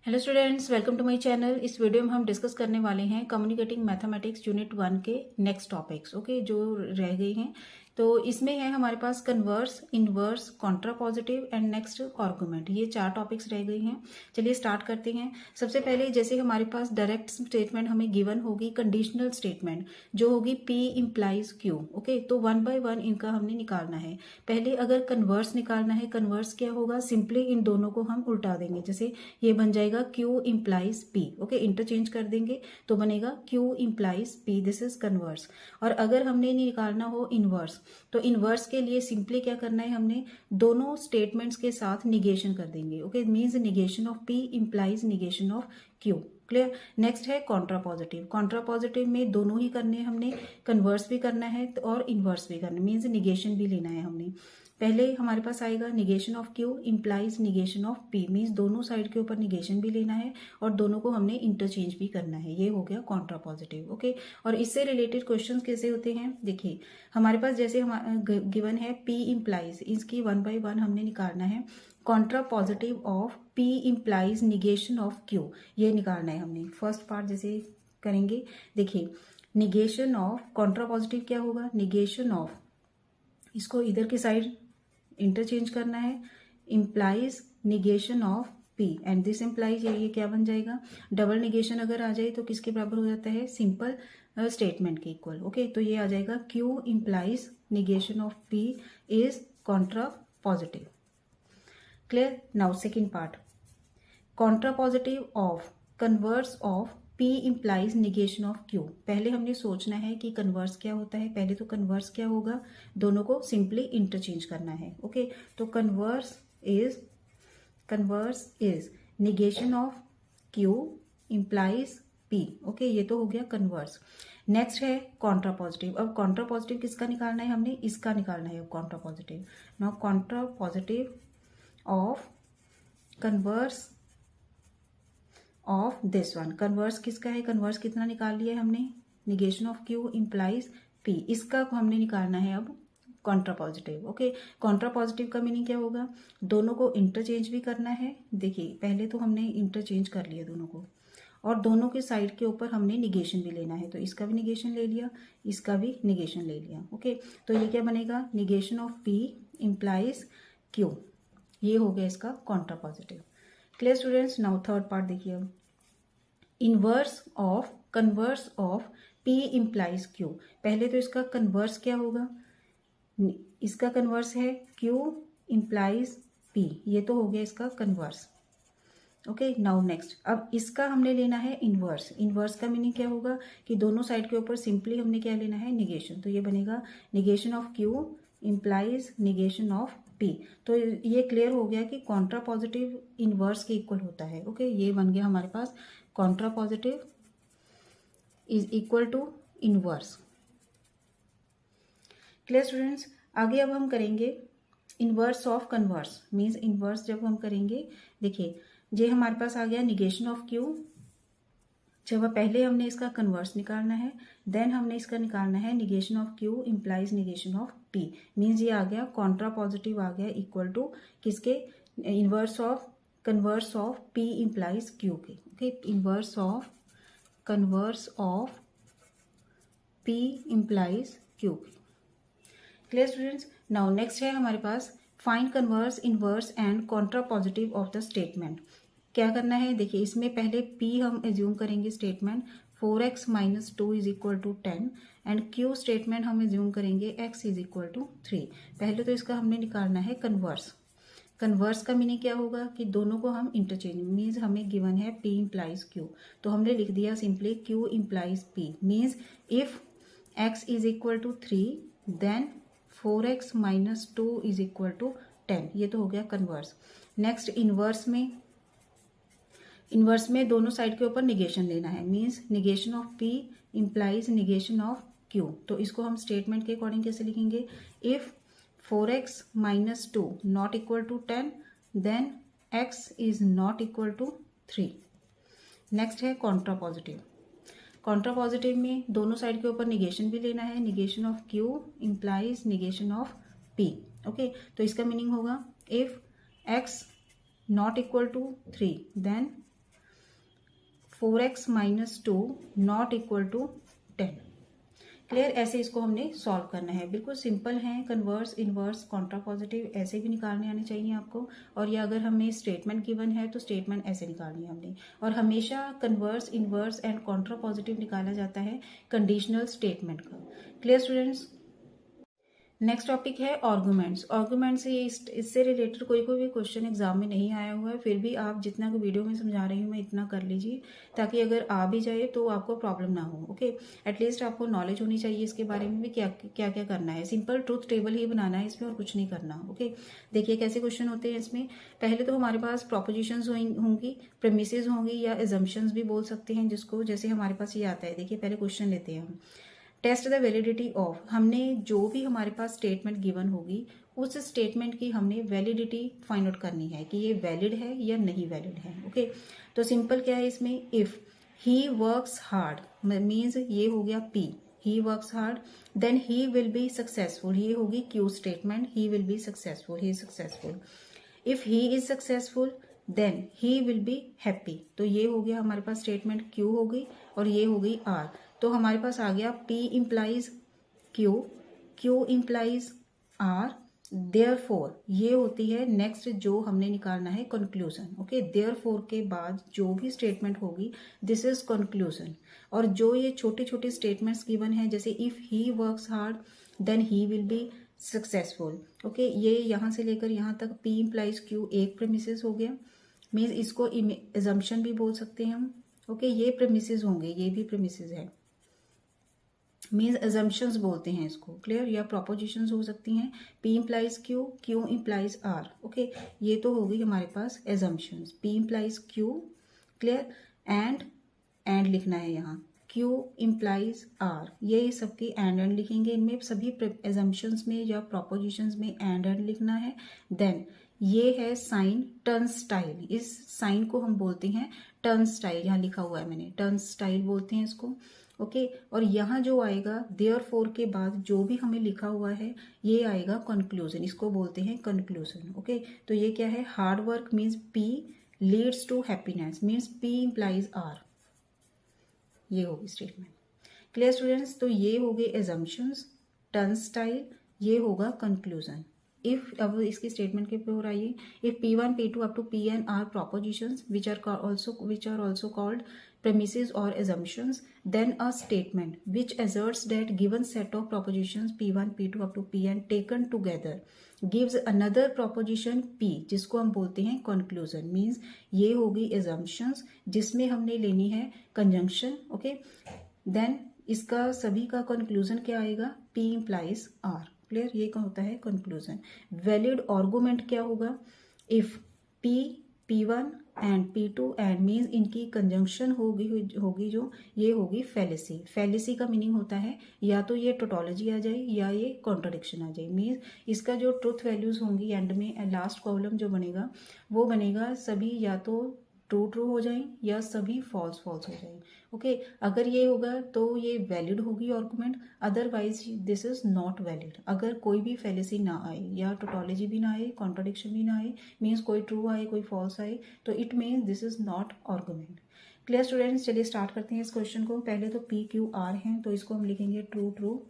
Hello students, welcome to my channel. इस video में हम डिस्कस करने वाले हैं कम्युनिकेटिंग मैथमेटिक्स यूनिट 1 के नेक्स्ट टॉपिक्स जो रह गए हैं। तो इसमें है हमारे पास converse, inverse, contrapositive and next argument. ये 4 टॉपिक्स रह गए हैं। चलिए स्टार्ट करते हैं। सबसे पहले जैसे हमारे पास डायरेक्ट स्टेटमेंट हमें गिवन होगी, कंडीशनल स्टेटमेंट जो होगी P इम्प्लाइज Q। ओके, तो 1 बाय 1 इनका हमने निकालना है। पहले अगर कन्वर्स निकालना है, कन्वर्स क्या होगा, सिंपली इन दोनों को हम उल्टा देंगे। जैसे ये बन जाएगा Q implies P। Okay, interchange कर देंगे तो बनेगा Q implies P। This is converse. और अगर हमने निकालना हो इनवर्स, तो इनवर्स के लिए सिंपली क्या करना है, हमने दोनों स्टेटमेंट्स के साथ निगेशन कर देंगे। Okay, means negation of P implies negation of Q। Clear. Next है कॉन्ट्रापॉजिटिव। कॉन्ट्रापॉजिटिव में दोनों ही करने हैं हमने, कन्वर्स भी करना है और इनवर्स भी करना है, मींस निगेशन भी लेना है हमने। पहले हमारे पास आएगा negation of Q implies negation of P, means दोनों साइड के ऊपर निगेशन भी लेना है और दोनों को हमने इंटरचेंज भी करना है। ये हो गया कॉन्ट्रापॉजिटिव। ओके, और इससे रिलेटेड क्वेश्चंस कैसे होते हैं, देखिए हमारे पास जैसे गिवन है P इम्प्लाइज, इसकी 1 बाय 1 हमने निकालना है। Contrapositive of P implies negation of Q, ये निकालना है हमने। फर्स्ट पार्ट जैसे करेंगे, देखिए निगेशन ऑफ कॉन्ट्रापॉजिटिव क्या होगा, निगेशन ऑफ, इसको इधर की साइड इंटरचेंज करना है, implies negation of P and this implies, ये क्या बन जाएगा, डबल निगेशन अगर आ जाए तो किसके बराबर हो जाता है, सिंपल स्टेटमेंट के इक्वल। ओके, तो ये आ जाएगा Q implies negation of P is Contra positive. Clear. Now second part, Contra positive of converse of P implies negation of Q। पहले हमने सोचना है कि कन्वर्स क्या होता है। पहले तो कन्वर्स क्या होगा, दोनों को सिंपली इंटरचेंज करना है। ओके, तो converse is negation of Q implies P। Okay, ये तो हो गया कन्वर्स। नेक्स्ट है कॉन्ट्रा पॉजिटिव। अब कॉन्ट्रा पॉजिटिव किसका निकालना है, हमने इसका निकालना है Contra positive. Now Contra positive of converse of this one. Converse किसका है, कन्वर्स कितना निकाल लिया है हमने, negation of Q implies P। इसका हमने निकालना है अब Contra positive. Okay, Contra positive का मीनिंग क्या होगा, दोनों को इंटरचेंज भी करना है। देखिए पहले तो हमने इंटरचेंज कर लिया दोनों को, और दोनों के साइड के ऊपर हमने निगेशन भी लेना है। तो इसका भी निगेशन ले लिया, इसका भी निगेशन ले लिया। ओके, तो ये क्या बनेगा, negation of P implies Q। ये हो गया इसका Contra positive. Clear students. Now third part देखिए, अब inverse of converse of P implies Q। पहले तो इसका कन्वर्स क्या होगा, इसका कन्वर्स है Q इम्प्लाइज P। ये तो हो गया इसका कन्वर्स। ओके, नाउ नेक्स्ट, अब इसका हमने लेना है इनवर्स। इनवर्स का मीनिंग क्या होगा कि दोनों साइड के ऊपर सिंपली हमने क्या लेना है, निगेशन। तो ये बनेगा negation of Q implies negation of P। तो ये क्लियर हो गया कि कॉन्ट्रा पॉजिटिव इनवर्स के इक्वल होता है। ओके, ये बन गया हमारे पास contrapositive is equal to inverse. Clear students. आगे अब हम करेंगे inverse of converse, means inverse जब हम करेंगे, देखिए ये हमारे पास आ गया निगेशन ऑफ Q। जब पहले हमने इसका कन्वर्स निकालना है, देन हमने इसका निकालना है negation of Q implies negation of P। Means ये आ गया कॉन्ट्रा पॉजिटिव आ गया इक्वल टू किसके, inverse of converse of P implies Q के। Okay, inverse of converse of P implies Q के। Clear students. नाउ नेक्स्ट है हमारे पास find converse, inverse and contrapositive of the statement. क्या करना है, देखिए इसमें पहले P हम एज्यूम करेंगे statement 4x minus 2 is equal to 10 and Q statement हम एज्यूम करेंगे x इज इक्वल टू 3। पहले तो इसका हमने निकालना है कन्वर्स। कन्वर्स का मीनिंग क्या होगा कि दोनों को हम इंटरचेंज, मीन्स हमें गिवन है P इम्प्लाइज Q, तो हमने लिख दिया simply Q implies P। Means if x is equal to 3 then 4x minus 2 is equal to 10। ये तो हो गया कन्वर्स। नेक्स्ट इनवर्स में दोनों साइड के ऊपर निगेशन लेना है, means negation of P implies negation of Q। तो इसको हम स्टेटमेंट के अकॉर्डिंग कैसे लिखेंगे, if 4x minus 2 not equal to 10 then x is not equal to 3। Next है कॉन्ट्रा पॉजिटिव। कॉन्ट्रा पॉजिटिव में दोनों साइड के ऊपर निगेशन भी लेना है, negation of Q implies negation of P। Okay, तो इसका मीनिंग होगा if x not equal to 3 then 4x minus 2 not equal to 10। Clear. ऐसे इसको हमने सॉल्व करना है, बिल्कुल सिंपल है। कन्वर्स, इनवर्स, कॉन्ट्रा पॉजिटिव ऐसे भी निकालने आने चाहिए आपको। और या अगर हमें स्टेटमेंट गिवन है तो स्टेटमेंट ऐसे निकालनी है हमने। और हमेशा converse, inverse and Contra positive निकाला जाता है कंडीशनल स्टेटमेंट का। Clear students. नेक्स्ट टॉपिक है आर्गुमेंट्स। आर्गुमेंट से इससे रिलेटेड कोई भी क्वेश्चन एग्जाम में नहीं आया हुआ है, फिर भी आप जितना कि वीडियो में समझा रही हूँ मैं इतना कर लीजिए, ताकि अगर आ भी जाए तो आपको प्रॉब्लम ना हो। ओके, एटलीस्ट आपको नॉलेज होनी चाहिए इसके बारे में भी, क्या क्या क्या करना है। सिंपल ट्रूथ टेबल ही बनाना है इसमें और कुछ नहीं करना। ओके, देखिए कैसे क्वेश्चन होते हैं इसमें। पहले तो हमारे पास प्रोपोजिशंस होंगी, प्रेमिसेस होंगी या एजम्पशंस भी बोल सकते हैं जिसको। जैसे हमारे पास ये आता है, देखिए पहले क्वेश्चन लेते हैं हम। टेस्ट द वैलिडिटी ऑफ, हमने जो भी हमारे पास स्टेटमेंट गिवन होगी उस स्टेटमेंट की हमने वैलिडिटी फाइंड आउट करनी है कि ये वैलिड है या नहीं वैलिड है। ओके, तो सिंपल क्या है इसमें, if he works hard means ये हो गया P, he works hard, then he will be successful, ये होगी Q statement, he will be successful, he is successful. If he is successful then he will be happy, तो ये हो गया हमारे पास स्टेटमेंट क्यू हो गई और ये हो गई आर। तो हमारे पास आ गया P implies Q, Q implies R, therefore ये होती है नेक्स्ट जो हमने निकालना है कंक्लूजन। ओके, देयरफॉर के बाद जो भी स्टेटमेंट होगी दिस इज कंक्लूजन। और जो ये छोटे छोटे स्टेटमेंट्स गिवन है, जैसे if he works hard then he will be successful. Okay, ये यहाँ से लेकर यहाँ तक P इम्प्लाइज Q एक प्रेमिसेस हो गया, मीन्स इसको अजम्पशन भी बोल सकते हैं हम। ओके, ये प्रेमिसेस होंगे, ये भी प्रेमिसेस है, मीन्स अजम्पशंस बोलते हैं इसको। क्लियर, या प्रोपोजिशंस हो सकती हैं। P implies Q, Q implies R। Okay, ये तो हो गई हमारे पास assumptions. P implies Q, clear, and लिखना है यहाँ Q इम्प्लाइज R, ये सबकी एंड लिखेंगे। इनमें सभी एजम्पशंस में या प्रोपोजिशंस में एंड लिखना है। देन ये है साइन टर्न स्टाइल, इस साइन को हम बोलते हैं टर्न स्टाइल, यहाँ लिखा हुआ है मैंने, टर्न स्टाइल बोलते हैं इसको। ओके, और यहाँ जो आएगा देयरफॉर के बाद जो भी हमें लिखा हुआ है ये आएगा कंक्लूजन, इसको बोलते हैं कंक्लूजन। ओके, तो ये क्या है, hard work means P leads to happiness means P implies R, ये होगी स्टेटमेंट। क्लियर स्टूडेंट्स, तो ये हो गए एजम्पशंस, टर्न स्टाइल, ये होगा कंक्लूजन। इफ, अब इसकी स्टेटमेंट के ऊपर आइए। If P1 P2 up to Pn are propositions which are also called premises or assumptions, then a statement which asserts that given set of propositions P1 P2 up to Pn taken together gives another proposition P, जिसको हम बोलते हैं conclusion। Means ये होगी assumptions जिसमें हमने लेनी है conjunction। ओके, देन इसका सभी का conclusion क्या आएगा, P implies R। क्लियर, ये क्या होता है कंक्लूजन। वैलिड आर्गुमेंट क्या होगा, if P P1 and P2 and means इनकी कंजंक्शन होगी जो ये होगी फैलेसी। फैलेसी का मीनिंग होता है या तो ये टोटोलॉजी आ जाए या ये कॉन्ट्रडिक्शन आ जाए। मीन्स इसका जो ट्रुथ वैल्यूज होंगी एंड में लास्ट कॉलम जो बनेगा वो बनेगा सभी या तो ट्रू ट्रू हो जाए या सभी फॉल्स फॉल्स हो जाए। ओके, अगर ये होगा तो ये वैलिड होगी argument, otherwise this is not valid. अगर कोई भी फैलेसी ना आए या टोटोलॉजी भी ना आए, कॉन्ट्रडिक्शन भी ना आए, मीन्स कोई ट्रू आए कोई फॉल्स आए, तो it means this is not argument. Clear students, चलिए स्टार्ट करते हैं इस क्वेश्चन को। पहले तो P Q R हैं तो इसको हम लिखेंगे ट्रू ट्रू,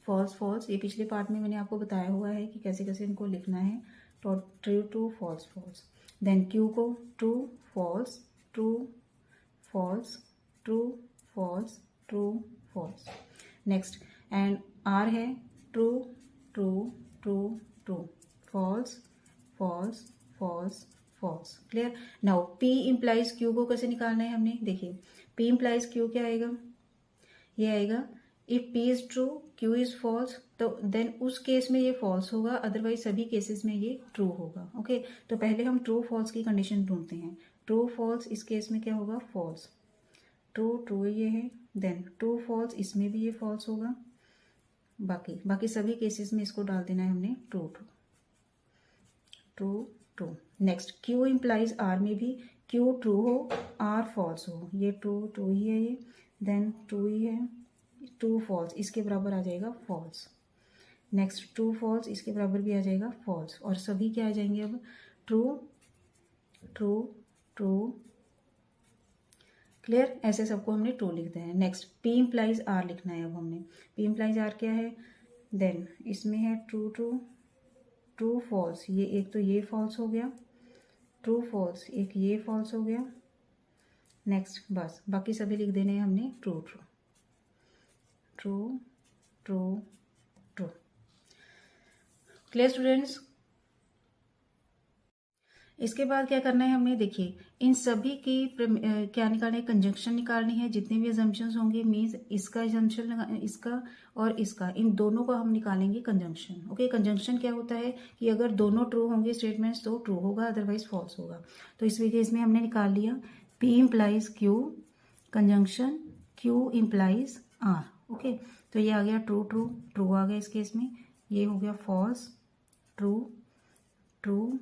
फॉल्स फॉल्स। ये पिछले पार्ट में मैंने आपको बताया हुआ है कि कैसे कैसे इनको लिखना है, तो true true false false. Then Q को true false true false true false true false. Next and R है true true true true, false false false false. Clear, now P implies Q को कैसे निकालना है हमने, देखिए P इम्प्लाइज Q क्या आएगा, ये आएगा if P is true Q is false, तो देन उस केस में ये फॉल्स होगा, अदरवाइज सभी केसेस में ये ट्रू होगा। ओके, तो पहले हम ट्रू फॉल्स की कंडीशन ढूंढते हैं। ट्रू फॉल्स इस केस में क्या होगा, फॉल्स। ट्रू ट्रू ये है, देन ट्रू फॉल्स इसमें भी ये फॉल्स होगा, बाकी सभी केसेस में इसको डाल देना है हमने true true true true. Next Q implies R में भी Q ट्रू हो R फॉल्स हो, ये ट्रू ट्रू ही है ये, देन ट्रू ही है, ट्रू फॉल्स इसके बराबर आ जाएगा फॉल्स। नेक्स्ट ट्रू फॉल्स इसके बराबर भी आ जाएगा फॉल्स, और सभी क्या आ जाएंगे अब, ट्रू ट्रू ट्रू क्लियर, ऐसे सबको हमने ट्रू लिख देना है। नेक्स्ट पी इम्प्लाइज आर लिखना है। अब हमने पी इम्प्लाइज आर क्या है, देन इसमें है ट्रू ट्रू ट्रू फॉल्स, ये एक तो ये फॉल्स हो गया, ट्रू फॉल्स एक ये फॉल्स हो गया। नेक्स्ट बस बाकी सभी लिख देने हैं हमने true true true true true. Clear students, इसके बाद क्या करना है हमने, देखिए इन सभी की क्या निकालना है, कंजंक्शन निकालनी है। जितने भी अजम्पशंस होंगे मीन्स इसका अजम्पशन, इसका और इसका, इन दोनों का हम निकालेंगे कंजंक्शन। ओके, कंजंक्शन क्या होता है कि अगर दोनों ट्रू होंगे स्टेटमेंट्स तो ट्रू होगा, अदरवाइज फॉल्स होगा। तो इस केस में हमने निकाल लिया P implies Q, conjunction Q implies R. Okay, तो ये आ गया ट्रू ट्रू ट्रू आ गया इस केस में, ये हो गया फॉल्स ट्रू ट्रू,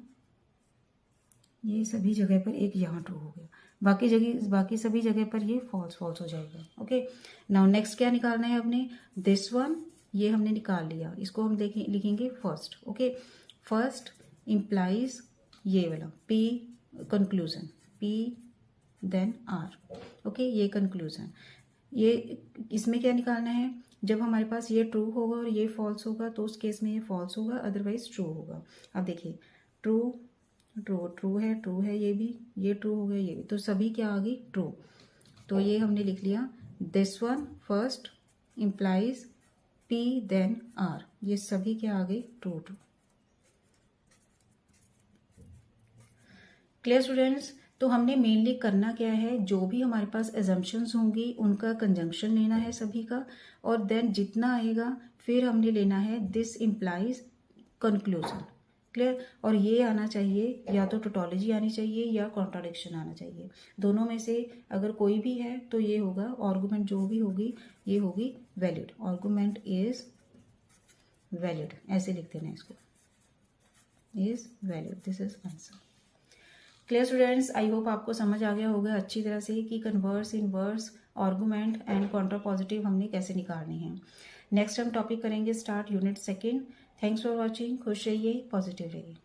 ये सभी जगह पर एक यहाँ ट्रू हो गया, बाकी सभी जगह पर ये फॉल्स फॉल्स हो जाएगा। ओके, नाउ नेक्स्ट क्या निकालना है हमने, दिस वन, ये हमने निकाल लिया, इसको हम लिखेंगे फर्स्ट। ओके, फर्स्ट इम्प्लाइज ये वाला P conclusion, P then R. Okay, ये कंक्लूजन, ये इसमें क्या निकालना है, जब हमारे पास ये ट्रू होगा और ये फॉल्स होगा तो उस केस में ये फॉल्स होगा, अदरवाइज ट्रू होगा। अब देखिए ट्रू ट्रू ट्रू है ये भी, ये ट्रू हो गया ये भी, तो सभी क्या आ गई ट्रू। तो ये हमने लिख लिया this one first implies P then R, ये सभी क्या आ गई ट्रू ट्रू। क्लियर स्टूडेंट्स, तो हमने मेनली करना क्या है, जो भी हमारे पास एजम्पशंस होंगी उनका कंजंक्शन लेना है सभी का, और देन जितना आएगा फिर हमने लेना है दिस इम्प्लाइज कंक्लूजन। क्लियर, और ये आना चाहिए, या तो टोटोलॉजी आनी चाहिए या कॉन्ट्राडिक्शन आना चाहिए, दोनों में से अगर कोई भी है तो ये होगा आर्गुमेंट, जो भी होगी ये होगी वैलिड, आर्गुमेंट इज वैलिड, ऐसे लिख देना इसको, is valid, this is answer. Clear students, I hope आपको समझ आ गया होगा अच्छी तरह से कि converse, inverse, argument and contrapositive हमने कैसे निकालने हैं। नेक्स्ट हम टॉपिक करेंगे start unit second. Thanks for watching, खुश रहिए, पॉजिटिव रहिए।